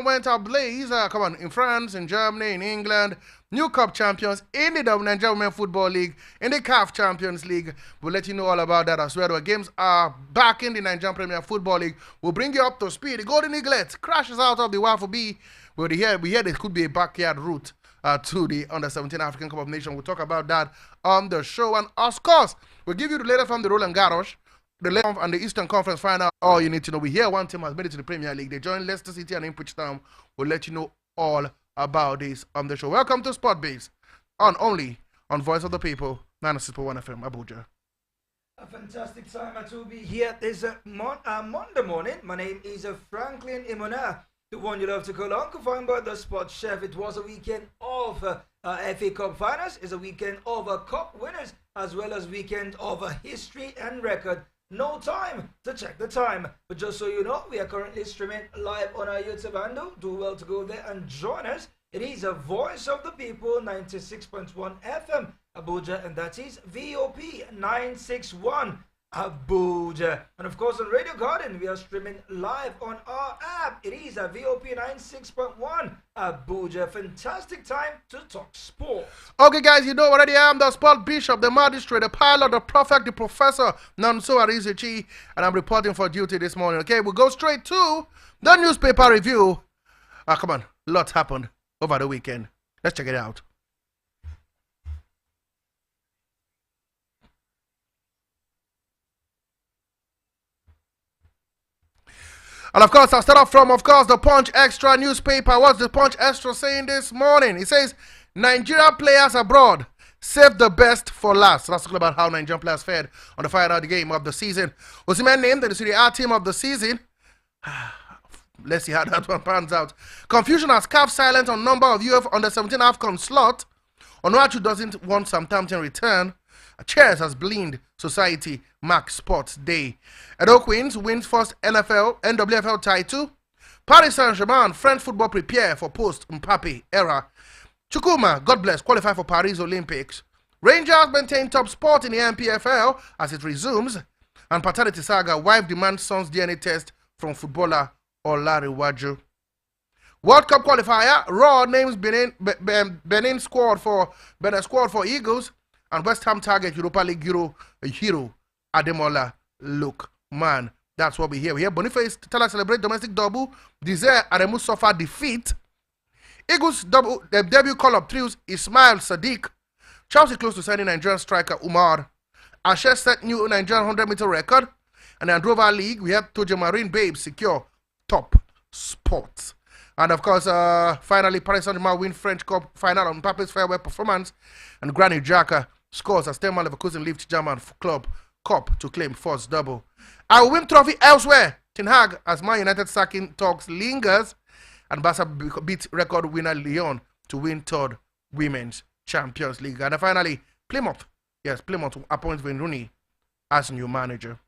went ablaze. Come on, in France, in Germany, in England, new cup champions in the Nigerian Women Football League, in the CAF Champions League. We'll let you know all about that as well. The games are back in the Nigerian Premier Football League. We'll bring you up to speed. The Golden Eaglet crashes out of the WAFL B. We hear there could be a backyard route to the Under-17 African Cup of Nations. We'll talk about that on the show. And of course, we'll give you the latest from the Roland Garros, the latest and the Eastern Conference final. All you need to know. We hear one team has made it to the Premier League. They joined Leicester City and Ipswich Town. We'll let you know all about this on the show. Welcome to Sport Base, only on Voice of the People, 96.1 FM, Abuja. A fantastic time to be here this Monday morning. My name is Franklin Imona, the one you love to call Uncle Fine, the sports chef. It was a weekend of FA Cup finals. It's a weekend of cup winners, as well as weekend of history and record. No time to check the time, but just so you know, we are currently streaming live on our YouTube handle. Do well to go there and join us. It is a Voice of the People, 96.1 FM Abuja, and that is VOP 961 Abuja. And of course on Radio Garden, we are streaming live on our app. It is a VOP 96.1 Abuja. Fantastic time to talk sport. Okay, guys, you know already I am the sport bishop, the magistrate, the pilot, the prophet, the professor, Nanso Arizichi, and I'm reporting for duty this morning. Okay, we'll go straight to the newspaper review. Come on, lots happened over the weekend. Let's check it out. And of course, I'll start off from, the Punch Extra newspaper. What's the Punch Extra saying this morning? It says, Nigeria players abroad save the best for last. So that's talking about how Nigerian players fared on the final game of the season. Oseni named the Serie A team of the season. Let's see how that one pans out. Confusion has carved silence on number of UF under-17 AFCON slot. Onuachu doesn't want Southampton return. Chairs has blind society mark sports day. Edo Queens wins first NWFL title. Paris Saint-Germain, French football prepare for post-Mbappe era. Chukuma, God bless, qualify for Paris Olympics. Rangers maintain top spot in the NPFL as it resumes. And paternity saga, wife demands son's DNA test from footballer Olariwaju. World Cup qualifier, Raw names Benin squad for Eagles. And West Ham target Europa League hero Ademola Lookman. That's what we hear. We hear Boniface Tala celebrate domestic double. Desire Aremu suffer defeat. Eagles debut call-up trios Ismail Sadiq. Chelsea close to signing Nigerian striker Umar. Ashes set new Nigerian 100-meter record. And in Androva League, we have Tojo Marine Babes secure top spots. And of course, finally, Paris Saint-Germain win French Cup final on Mbappe's farewell performance. And Granit Xhaka scores as Stefan Leverkusen lifts German club cup to claim first double. Our win trophy elsewhere. Ten Hag as Man United sacking talks lingers. And Barca beat record winner Lyon to win third Women's Champions League. And finally, Plymouth appoints Wayne Rooney as new manager.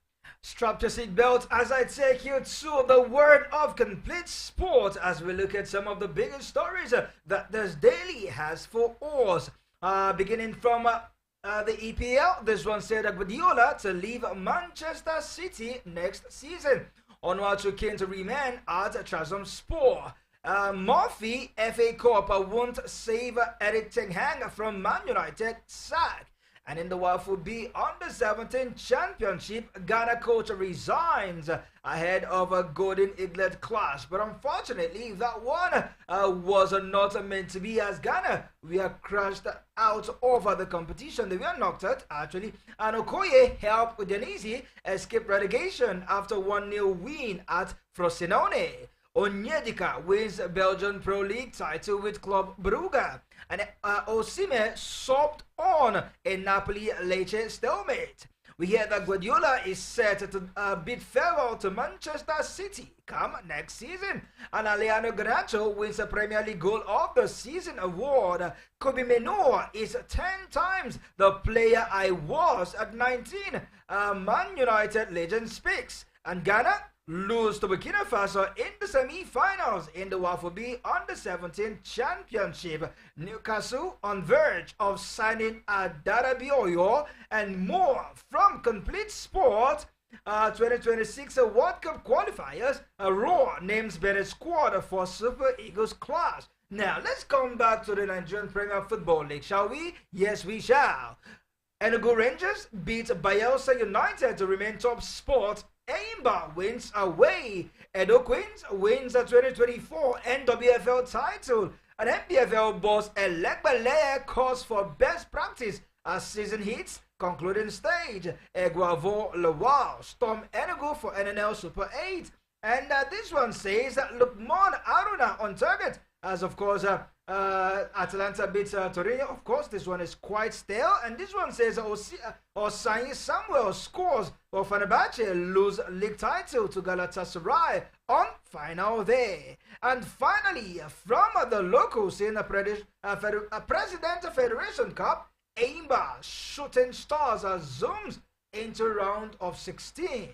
Strap your seatbelt as I take you to the world of complete sport as we look at some of the biggest stories that this daily has for us. Beginning from the EPL, this one said Guardiola to leave Manchester City next season. Onuachu came to remain at Trabzonspor. Murphy, FA Cup won't save Eric Ten Hag from Man United sack. And in the WAFL B Under-17 Championship, Ghana coach resigns ahead of a Golden Eaglet clash. But unfortunately, that one was not meant to be, as Ghana were crushed out over the competition. They were knocked out, actually. And Okoye helped Udinese escape relegation after 1-0 win at Frosinone. Onyedika wins Belgian Pro League title with Club Brugge. And Osimhen sobbed on a Napoli-Lecce stalemate. We hear that Guardiola is set to bid farewell to Manchester City come next season. And Alejandro Garnacho wins a Premier League Goal of the Season award. Kobe Mino is 10 times the player I was at 19. Man United legend speaks. And Ghana lose to Burkina Faso in the semi-finals in the WAFL B Under-17 Championship. Newcastle on verge of signing Adara Bioyo and more from Complete Sport 2026 World Cup qualifiers, Raw names Benin squad for Super Eagles class. Now, let's come back to the Nigerian Premier Football League, shall we? Yes, we shall. Enugu Rangers beat Bayelsa United to remain top spot. Aimba wins away. Edo Queens wins the 2024 NWFL title. And NPFL boss Elegbele calls for best practice as season hits concluding stage. Eguavo Lawal storm Enugu for NNL Super 8. And this one says Lukman Aruna on target. As of course, Atalanta beats Torino. Of course, this one is quite stale. And this one says Oseni Samuel scores for Fenerbahce, lose league title to Galatasaray on final day. And finally, from the locals in a President Federation Cup, Aimba Shooting Stars zooms into round of 16.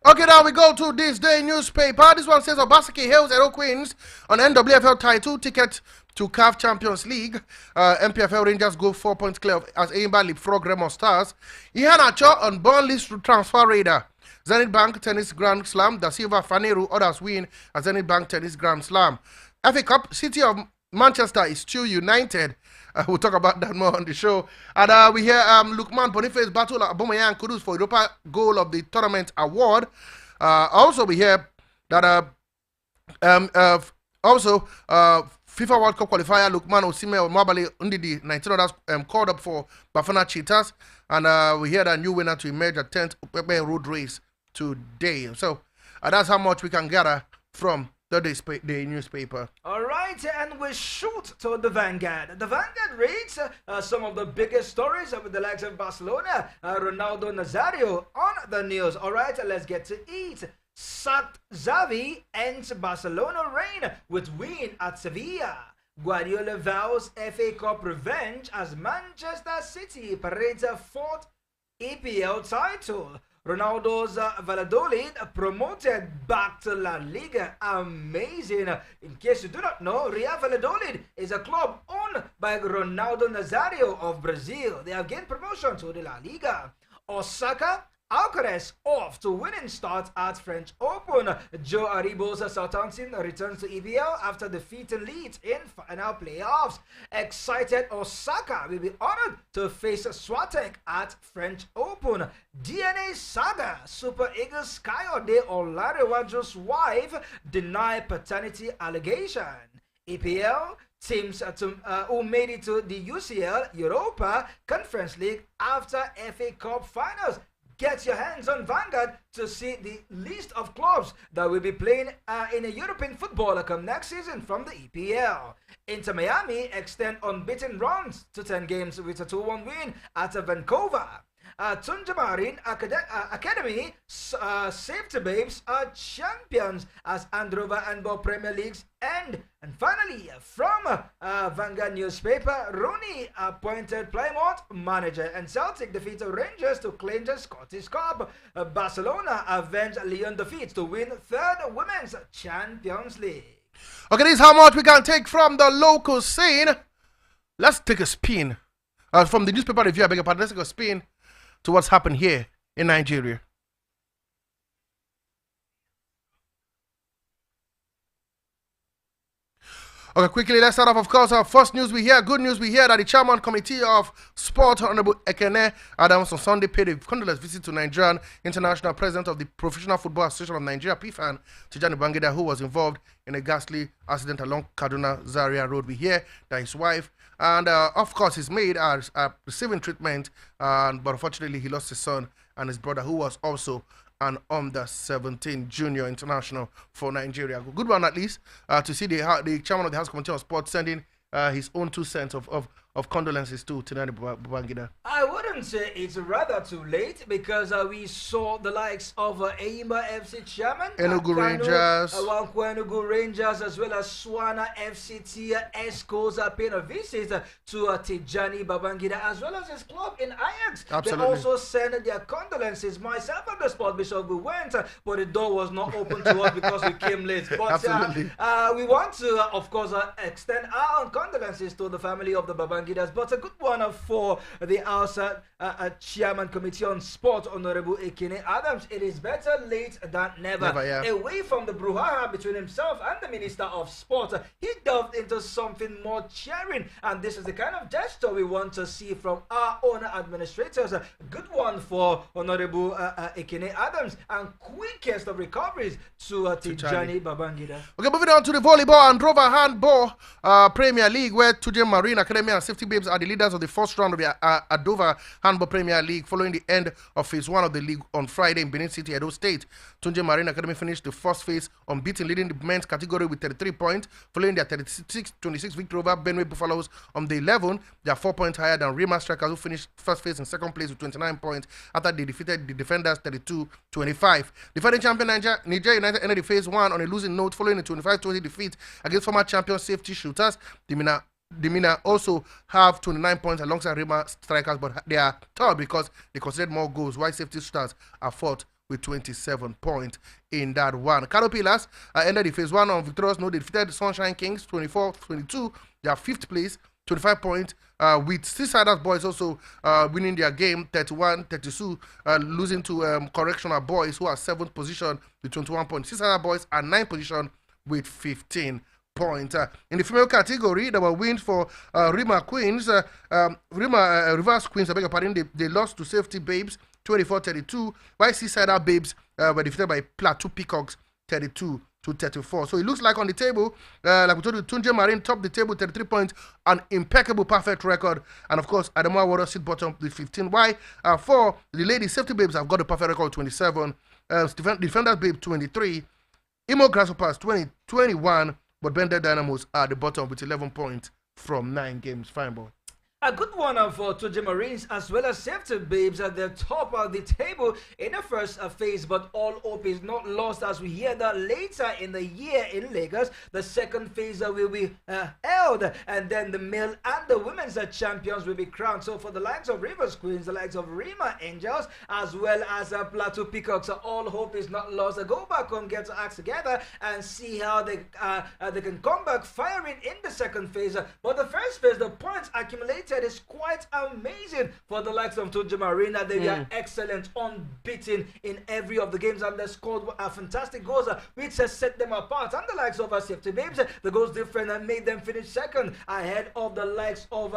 Okay, now we go to this day newspaper. This one says Obaseki hails Edo Queens on NWFL title ticket to CAF Champions League. MPFL Rangers go 4 points clear as Aimba leapfrog Remo Stars. Ihanacho on born list to transfer radar. Zenith Bank Tennis Grand Slam. Da Silva Faneru others win at Zenith Bank Tennis Grand Slam. FA Cup, City of Manchester is still united. We'll talk about that more on the show. And we hear Lukman Boniface battle Aubameyang Kudus for Europa Goal of the Tournament Award. Also, we hear that FIFA World Cup qualifier Lukman Osimhen Mabale Ndidi 19 others called up for Bafana Cheetahs. And we hear that new winner to emerge at 10th Upepe Road Race today. So that's how much we can gather from the newspaper. All right, and we shoot to the Vanguard. The Vanguard reads some of the biggest stories with the likes of Barcelona, Ronaldo Nazario on the news. All right, let's get to it. Sacked Xavi ends Barcelona reign with win at Sevilla. Guardiola vows FA Cup revenge as Manchester City parades a fourth EPL title. Ronaldo's Valladolid promoted back to La Liga. Amazing. In case you do not know, Real Valladolid is a club owned by Ronaldo Nazario of Brazil. They have gained promotion to the La Liga. Osaka Alcaraz off to winning start at French Open. Joe Aribo's Southampton returns to EPL after defeating Leeds in final playoffs. Excited Osaka will be honored to face Swatek at French Open. DNA saga, Super Eagles Kayode Olarewaju's wife deny paternity allegation. EPL teams who made it to the UCL Europa Conference League after FA Cup finals. Get your hands on Vanguard to see the list of clubs that will be playing in a European football come next season from the EPL. Inter Miami extend unbeaten runs to 10 games with a 2-1 win at Vancouver. Tunjamarin Academy Safety Babes are champions as Androva and Bo Premier Leagues end. And finally, from Vanguard newspaper, Rooney appointed Plymouth manager and Celtic defeat Rangers to claim the Scottish Cup. Barcelona avenge Lyon defeat to win third Women's Champions League. Okay, this is how much we can take from the local scene. Let's take a spin. From the newspaper review, I beg your pardon, let's take a spin to what's happened here in Nigeria. Okay, quickly, let's start off, of course, our first news we hear, good news we hear that the chairman committee of sport, Honorable Ekene Adams, on Sunday paid a condolence visit to Nigerian international president of the Professional Football Association of Nigeria, PFAN, Tijani Bangida, who was involved in a ghastly accident along Kaduna Zaria Road. We hear that his wife and, of course, his maid are receiving treatment, but unfortunately, he lost his son and his brother, who was also an under-17 junior international for Nigeria. Good one, at least, to see the chairman of the House Committee on Sports sending his own 2 cents of condolences to Tinani Babangida. I wouldn't say it's rather too late because we saw the likes of Aimba FC chairman, Enugu Rangers, Enugu Rangers, as well as Swana FCT Escos paying a visit to Tijani Babangida, as well as his club in Ajax. Absolutely. They also sent their condolences. Myself and the sport bishop, we went, but the door was not open to us because we came late. But Absolutely. We want to, of course, extend our condolences to the family of the Babangidas, but a good one for the outside Chairman Committee on Sport, Honorable Ekene Adams. It is better late than never. Away from the brouhaha between himself and the Minister of Sport, he delved into something more cheering, and this is the kind of gesture we want to see from our own administrators. A good one for Honorable Ekene Adams, and quickest of recoveries to Tijani Babangida. Okay, moving on to the volleyball and Rover Handball Premier League, where Tuje Marine Academy and Safety Babes are the leaders of the first round of the Adova Handball Premier League, following the end of phase 1 of the league on Friday in Benin City, Edo State. Tunje Marine Academy finished the first phase unbeaten, leading the men's category with 33 points, following their 36-26 victory over Benue Buffaloes on the 11. They are 4 points higher than Rima Strikers, who finished first phase in second place with 29 points after they defeated the defenders 32-25. Defending champion Niger United ended the phase 1 on a losing note, following a 25-20 defeat against former champion Safety Shooters. The Mina also have 29 points alongside Rima Strikers, but they are third because they conceded more goals, while Safety Shooters are fourth with 27 points in that one. Kano Pillars ended the phase 1 on victorious note. They defeated Sunshine Kings 24-22. They are 5th place, 25 points, with Seasiders Boys also winning their game 31-32, losing to Correctional Boys, who are 7th position with 21 points. Seasiders Boys are 9th position with 15 points. In the female category, there were wins for Rima Queens. Reverse Queens, I beg your pardon, they lost to Safety Babes 24-32, while Seasider Babes were defeated by Plateau Peacocks 32-34. So it looks like on the table, like we told you, Tunje Marine topped the table 33 points, an impeccable perfect record, and of course Adamawa Warriors sit bottom with 15. Why? For the ladies, Safety Babes have got a perfect record 27, Defenders Babe 23, Imo Grasshoppers 21, but Bender Dynamos are at the bottom with 11 points from 9 games. Fine, boy. A good one for Tunje Marines as well as Safety Babes at the top of the table in the first phase, but all hope is not lost as we hear that later in the year in Lagos. The second phase will be held, and then the male and the women's champions will be crowned. So for the likes of Rivers Queens, the likes of Rima Angels, as well as Plateau Peacocks, all hope is not lost. Go back home, get to act together, and see how they can come back firing in the second phase. But the first phase, the points accumulated is quite amazing for the likes of Tunje Marina. They are excellent, unbeaten in every of the games, and they scored fantastic goals, which has set them apart. And the likes of Safety Babes, the goals different and made them finish second ahead of the likes of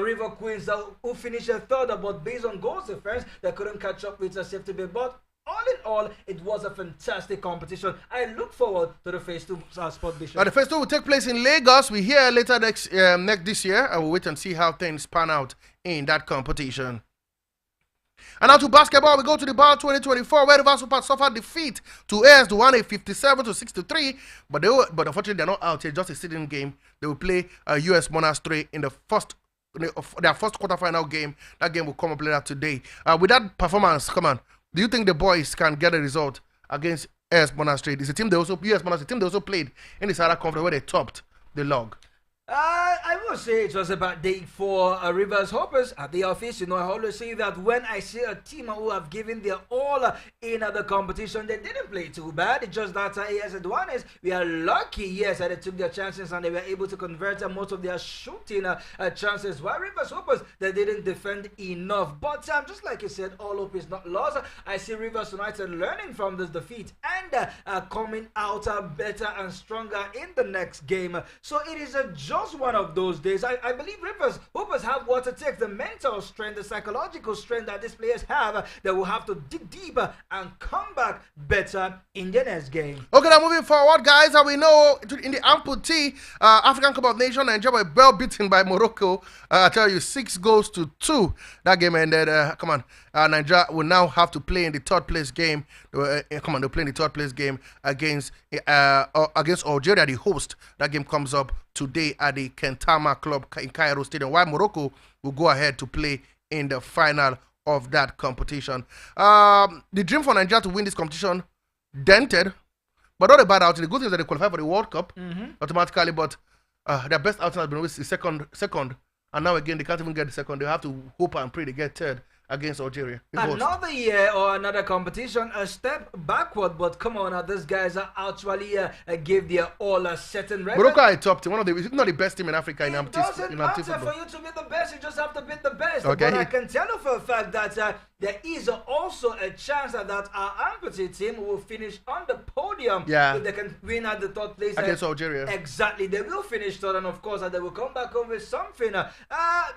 River Queens, who finished third, but based on goals difference, they couldn't catch up with Safety Babes. But all in all, it was a fantastic competition. I look forward to the phase 2 sport bishop. The phase 2 will take place in Lagos. We hear later next this year. I will wait and see how things pan out in that competition. And now to basketball, we go to the BAL 2024, where Rivers Super suffered defeat to AS Douane 57-63. But unfortunately, they're not out here. Just a sitting game. They will play US Monastery in their first quarterfinal game. That game will come up later today. With that performance, come on. Do you think the boys can get a result against AS Monastery? It's a team US Monastery team they also played in the Sahara Conference, where they topped the log. I will say it was a bad day for Rivers Hoppers at the office. You know, I always say that when I see a team who have given their all in the competition, they didn't play too bad. It's just that AS Douanes, we are lucky, yes, that they took their chances and they were able to convert most of their shooting chances. While Rivers Hoppers, they didn't defend enough. But just like you said, all hope is not lost. I see Rivers United learning from this defeat and coming out better and stronger in the next game. So it is just one of those days. I believe Rivers Hoopers have what it takes, the mental strength, the psychological strength that these players have. They will have to dig deeper and come back better in the next game. Okay, now moving forward, guys, and we know in the amputee African Cup of Nations, Nigeria were well beaten by Morocco. I tell you, 6-2. That game ended. Come on, Nigeria will now have to play in the third place game. They're playing the third place game against Algeria, the host. That game comes up today at the Kentama Club in Cairo Stadium, while Morocco will go ahead to play in the final of that competition. The dream for Nigeria to win this competition dented, but not a bad outing. The good thing is that they qualify for the World Cup automatically, but their best outing has been with the second, and now again they can't even get the second. They have to hope and pray they get third against Algeria. in host. Another year or another competition, a step backward, but come on, these guys are actually give their all a certain record. Morocco are a top team, one of the, if not the best team in Africa in It doesn't matter football. for you to be the best, you just have to be the best. Okay. But I can tell you for a fact that there is also a chance that our amputee team will finish on the podium. Yeah. If they can win at the third place. Against Algeria. Exactly. They will finish third, and of course, they will come back home with something.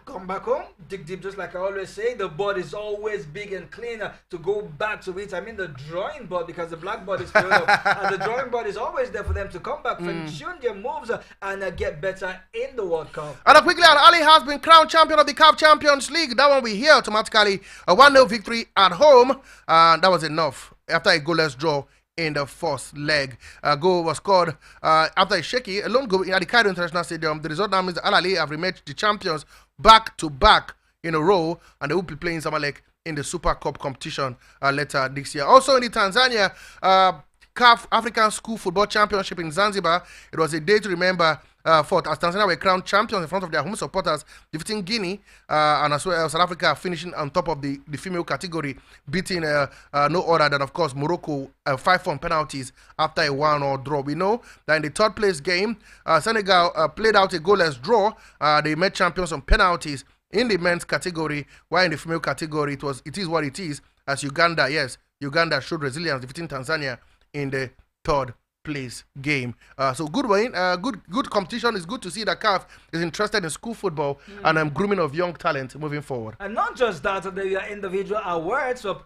Come back home, dig deep, just like I always say. The board is always big and clean to go back to it. I mean, the drawing board, because the blackboard is filled up. And the drawing board is always there for them to come back, tune their moves, and get better in the World Cup. And quickly, Al Ali has been crowned champion of the CAF Champions League. That one we hear automatically. A 1-0 victory at home. That was enough after a goalless draw in the first leg. A goal was scored after a lone goal at the Cairo International Stadium. The result now means that Al Ali have rematched the champions back-to-back in a row, and they will be playing Zamalek in the Super Cup competition later this year. Also in the Tanzania CAF African School Football Championship in Zanzibar, it was a day to remember for as Tanzania were crowned champions in front of their home supporters, defeating Guinea, and as well as South Africa finishing on top of the female category, beating no other than, of course, Morocco 5-1 penalties after a 1-1 draw. We know that in the third place game, Senegal played out a goalless draw. They met champions on penalties in the men's category, while in the female category, it is what it is, as Uganda Uganda showed resilience, defeating Tanzania in the third place game. So good win, good competition. It's good to see that CAF is interested in school football and grooming of young talent moving forward. And not just that, there are individual awards of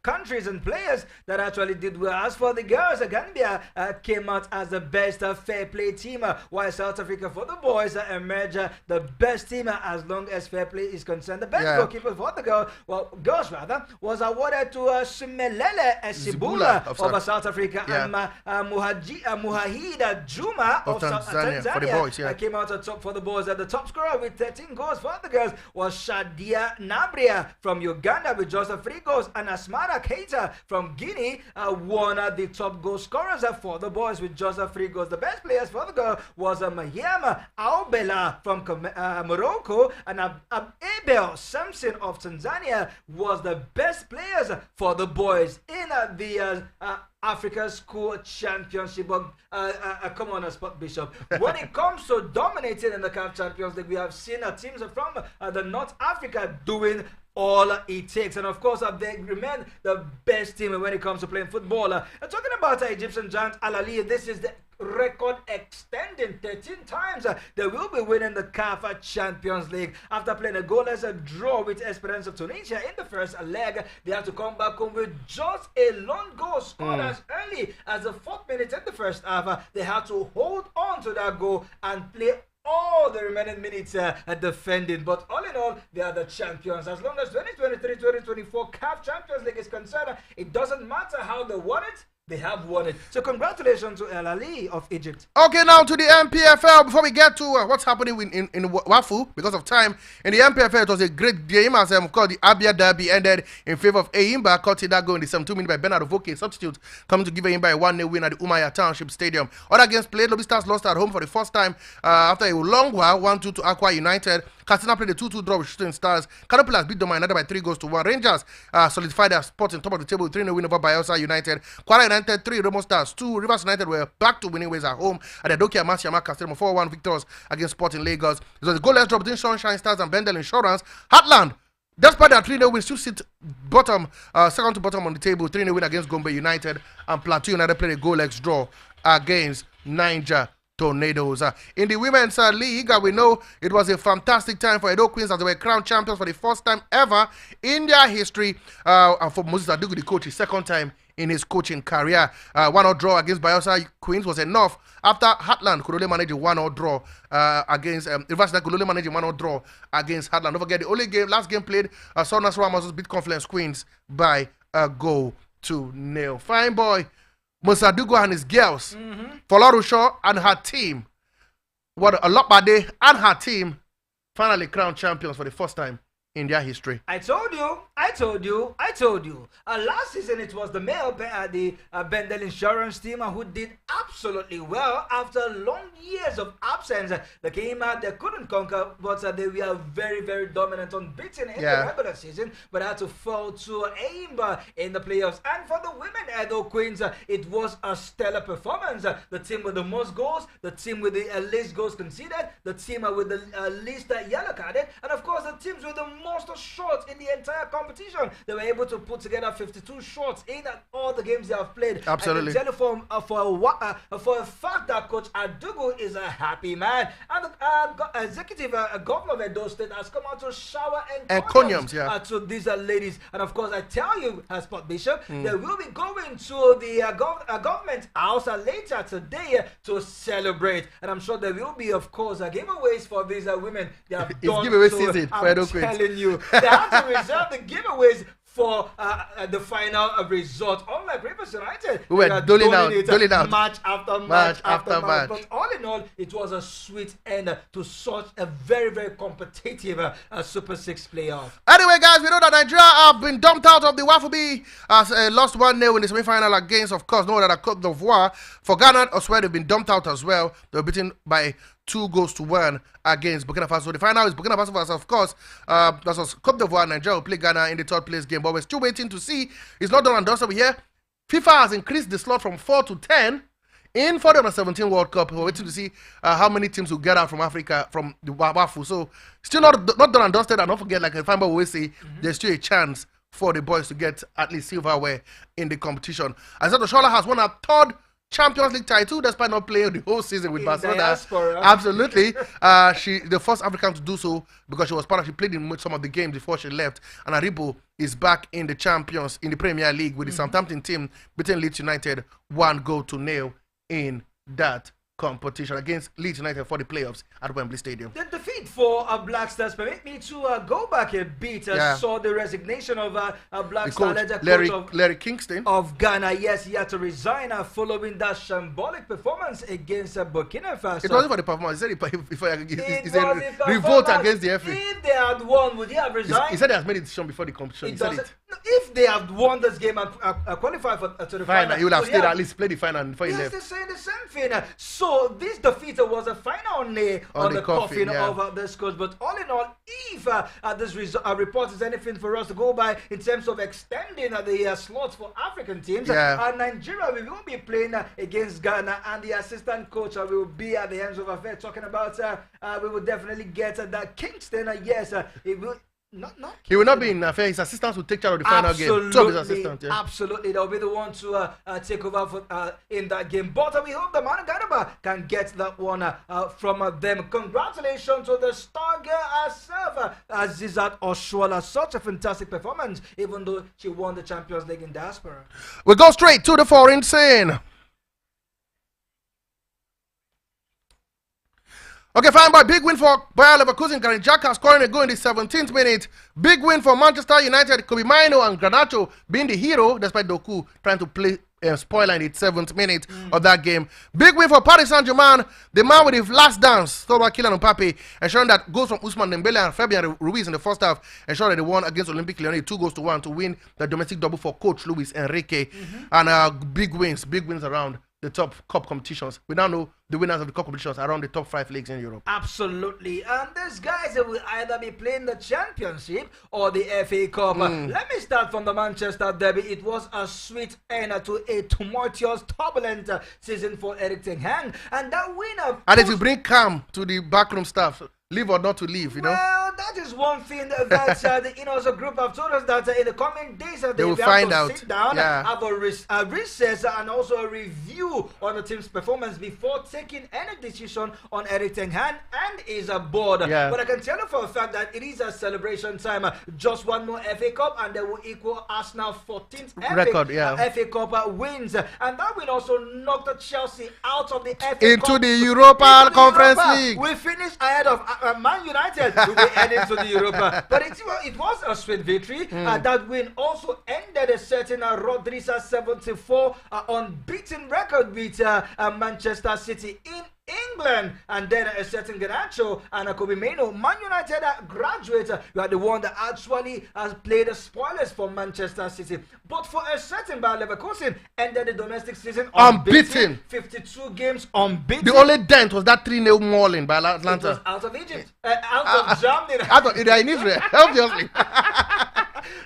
countries and players that actually did well. As for the girls, Gambia came out as the best fair play team, while South Africa for the boys emerged the best team as long as fair play is concerned. The best goalkeeper for the girls was awarded to Sumelele Sibula of South Africa, and Muhahida Juma of Tanzania for the boys, came out on top for the boys. The top scorer with 13 goals for the girls was Shadia Nabria from Uganda with just 3 goals, and Asmara Keita from Guinea won the top goal scorers for the boys with just 3 goals. The best players for the girl was Mahiam Aubela from Morocco, and Abel Samson of Tanzania was the best players for the boys in the Africa School Championship. Come on, Spot Bishop. When it comes to dominating in the CAF Champions League, we have seen teams from the North Africa doing all it takes, and of course they remain the best team when it comes to playing football. Talking about Egyptian giant Al Ahly, this is the record extending 13 times. They will be winning the CAF Champions League after playing a goalless draw with Esperance of Tunisia in the first leg. They have to come back home with just a lone goal scored as early as the 4th minute in the first half. They had to hold on to that goal and play all the remaining minutes defending. But all in all, they are the champions. As long as 2023-2024 CAF Champions League is concerned, it doesn't matter how they won it, they have won it. So congratulations to Al Ahly of Egypt. Okay, now to the NPFL. Before we get to what's happening in Wafu, because of time, in the NPFL, it was a great game as of course the Abia Derby ended in favor of Eyimba. Caught that goal in the 72 minutes by Bernard Ovoke, substitute, coming to give Eyimba a 1-0 win at the Umaya Township Stadium. Other games played, Lobby Stars lost at home for the first time after a long while, 1-2 to Aqua United. Katsina played a 2-2 draw with Shooting Stars. Canopilas beat Doma United by 3-1. Rangers solidified their spot on top of the table with 3-0 win over Bayelsa United. Kwara United 3, Remo Stars 2. Rivers United were back to winning ways at home at the Dokia Masiamaka Stadium, 4-1 victors against Sporting Lagos. It was a goalless draw between Sunshine Stars and Bendel Insurance. Heartland, despite their 3-0 win, still sit second to bottom on the table. 3-0 win against Gombe United, and Plateau United played a goalless draw against Niger Tornadoes. In the women's league, we know it was a fantastic time for Edo Queens as they were crowned champions for the first time ever in their history. And for Moses Adugu, the coach, his second time in his coaching career. 1-0 draw against Bayelsa Queens was enough after Heartland could only manage a 1-0 draw against Rivers could only manage a 1-0 draw against Heartland. Don't forget, the last game played, saw Nasarawa Muscles beat Confluence Queens by a goal to nil. Fine boy Musadugu and his girls, Folorusho and her team, Olopade and her team finally crowned champions for the first time in their history. I told you, I told you. Last season it was the Bendel Insurance team who did absolutely well after long years of absence. They came out, they couldn't conquer, but they were very, very dominant, unbeaten in the regular season, but had to fall to aim in the playoffs. And for the women Edo Queens, it was a stellar performance. The team with the most goals, the team with the least goals conceded, the team with the least yellow carded, and of course the teams with the most shots in the entire competition. They were able to put together 52 shots in all the games they have played. Absolutely. I can tell you for a fact that Coach Adugu is a happy man, and the executive governor of Edo State has come out to shower encomiums to these ladies. And of course, I tell you, Sport Bishop, they will be going to the government house later today to celebrate, and I'm sure there will be, of course, giveaways for these women. They have done giveaway season. I'm telling you, they have to reserve the giveaways for the final result. Unlike Rivers United, we were doling out match after match. But all in all, it was a sweet end to such a very, very competitive Super 6 playoff. Anyway, guys, we know that Nigeria have been dumped out of the WAFU B as lost 1-0 in the semi-final against, of course, no other than Cote d'Ivoire. For Ghana, as well, they've been dumped out as well. They were beaten by 2-1 against Burkina Faso. The final is Burkina Faso versus, of course, that was Cote d'Ivoire. Nigeria will play Ghana in the third place game, but we're still waiting to see. It's not done and dusted here. FIFA has increased the slot from 4 to 10 in for the under-17 World Cup. We're waiting to see how many teams will get out from Africa from the WAFU. So still not done and dusted. And don't forget, like Famba will always say, there's still a chance for the boys to get at least silverware in the competition. As said, Oshola has won a third Champions League title despite not playing the whole season with Barcelona. Diaspora. Absolutely. She the first African to do so because she played in some of the games before she left. And Aribo is back in the champions in the Premier League with the Southampton team beating Leeds United 1-0 in that competition against Leeds United for the playoffs at Wembley Stadium. The defeat for Black Stars permit me to go back a bit. Saw the resignation of Black Star coach Larry Kingston of Ghana. Yes, he had to resign following that shambolic performance against Burkina Faso. It wasn't for the performance. He said a revolt against the FA. If they had won, would he have resigned? He said he has made a decision before the competition. He said it. If they had won this game and qualified to the final, he would have stayed at least played the final before he left. They're saying the same thing. So this defeat was a final nail on the coffin of this coach. But all in all, if this report is anything for us to go by in terms of extending the slots for African teams, Nigeria will be playing against Ghana, and the assistant coach will be at the ends of affairs talking about we will definitely get that Kingston. Yes, it will. He will not be in affair. His assistants will take charge of the final game. Two of his assistants, absolutely. They'll be the one to take over in that game. But we hope the Man Garaba can get that one from them. Congratulations to the star girl herself, Azizat Oshola. Such a fantastic performance, even though she won the Champions League in diaspora. We go straight to the foreign scene. Okay, fine, but big win for Bayer Leverkusen. Granit Xhaka scoring a goal in the 17th minute. Big win for Manchester United. Kobe Mainoo and Garnacho being the hero, despite Doku trying to play spoiler in the 7th minute of that game. Big win for Paris Saint-Germain. The man with the last dance, Thomas Kylian Mbappe, ensuring that goals from Ousmane Dembele and Fabian Ruiz in the first half, ensuring that they won against Olympique Lyonnais 2-1 to win the domestic double for coach Luis Enrique. And big wins around the top cup competitions. We now know the winners of the cup competitions around the top 5 leagues in Europe. Absolutely. And these guys will either be playing the championship or the FA Cup. Let me start from the Manchester derby. It was a sweet end to a tumultuous, turbulent season for Erik ten Hag. And that winner... And it will bring calm to the backroom staff. Live or not to live, you know? Well, that is one thing that the group have told us that in the coming days they will find have out. Sit down, have a recess, and also a review on the team's performance before taking any decision on Erik ten Hag and his board. But I can tell you for a fact that it is a celebration time. Just one more FA Cup, and they will equal Arsenal's 14th FA Cup wins, and that will also knock Chelsea out of the FA Cup into the Europa Conference League. We finished ahead of Man United will be heading to the Europa. But it was a sweet victory. That win also ended a certain Rodriguez 74 unbeaten record with Manchester City in England, and then a certain Garnacho and a Kobe Mainoo. Man United graduates. You are the one that actually has played the spoilers for Manchester City. But for a certain Bayer Leverkusen, ended the domestic season unbeaten. 52 games unbeaten. The only dent was that 3-0 mauling by Atlanta. It was out of Egypt. Out of Germany. Out of in Israel, obviously.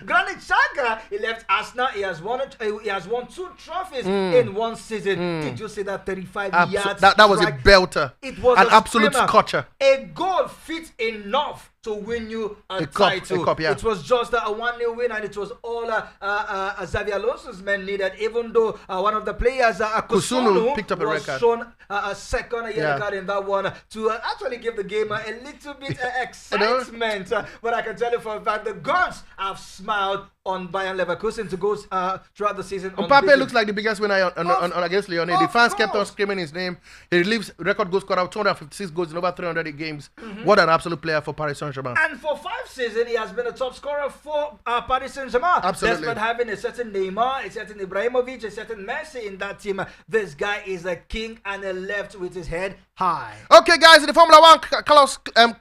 Granit Xhaka, he left Arsenal. He has won 2 trophies in one season. Did you see that 35 yards? That was a belter. It was an a absolute screamer. scorcher. A goal fits enough to win you a title. Cup, yeah. It was just a 1-0 win, and it was all Xabi Alonso's men needed, even though one of the players, Kusunu, picked up a was record. shown a second yellow card in that one to actually give the game a little bit excitement. But I can tell you for a fact, the Guns have smiled on Bayern Leverkusen to go throughout the season. Mbappe looks like the biggest winner against Lyon. The fans kept on screaming his name. He leaves record goal scorer, 256 goals in over 300 games. What an absolute player for Paris Saint-Germain. And for 5 seasons, he has been a top scorer for Paris Saint-Germain. Absolutely. Despite having a certain Neymar, a certain Ibrahimovic, a certain Messi in that team, this guy is a king and a left with his head high. Okay, guys, in the Formula 1,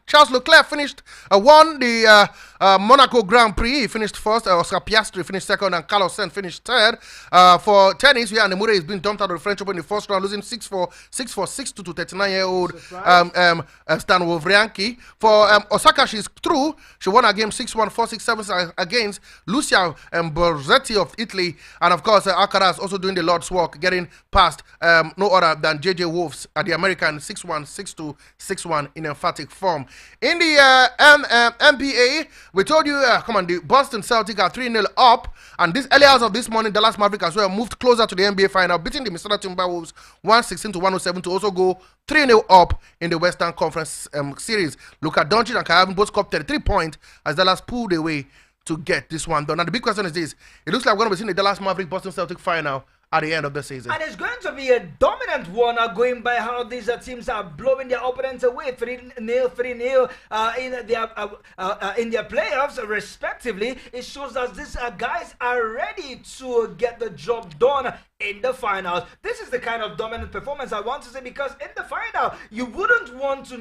Charles Leclerc won the Monaco Grand Prix. He finished first. Oscar Piastri finished second, and Carlos Sainz finished third. For tennis, Yann Murray has been dumped out of the French Open in the first round, losing 6-4, 6-2 to 39-year-old Stan Wawrinka. For Osaka, she's through. She won her game 6-1, 4-6, 7 against Lucia Borzetti of Italy. And of course, Alcaraz also doing the Lord's work, getting past no other than JJ Wolves at the American 6-1, 6-2, 6-1 in emphatic form. In the NBA, we told you, the Boston Celtics are 3-0 up. And this early hours of this morning, Dallas Mavericks as well moved closer to the NBA final, beating the Minnesota Timberwolves 116 to 107 to also go 3-0 up in the Western Conference series. Luka Doncic and Kyrie Irving both scored 33 points as Dallas pulled away to get this one done. Now the big question is this: it looks like we're going to be seeing the Dallas Mavericks Boston Celtics final at the end of the season. And it's going to be a dominant one, going by how these teams are blowing their opponents away 3-0, 3-0 in their playoffs, respectively. It shows us these guys are ready to get the job done in the finals. This is the kind of dominant performance I want to say, because in the final, you wouldn't want to,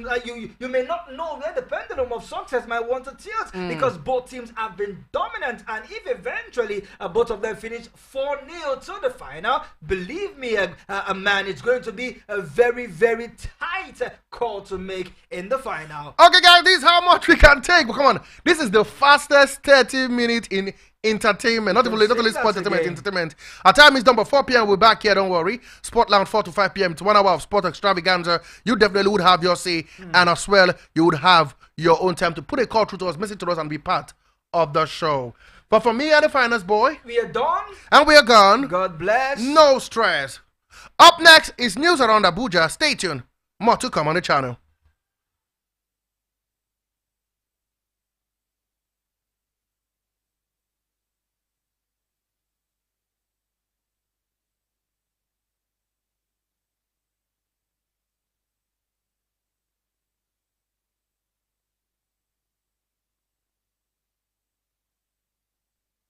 you may not know where the pendulum of success might want to tilt, because both teams have been dominant, and if eventually both of them finish 4-0 to the final, believe me, man, it's going to be a very, very tight call to make in the final. Okay, guys, this is how much we can take. But come on, this is the fastest 30 minutes in entertainment, not only sports entertainment. Our time is done by 4 p.m. We're back here, don't worry. Sport Lounge 4 to 5 p.m. It's 1 hour of sport extravaganza. You definitely would have your say, and as well, you would have your own time to put a call through to us, message to us, and be part of the show. But for me and the finest boy, we are done and we are gone. God bless. No stress. Up next is news around Abuja. Stay tuned. More to come on the channel.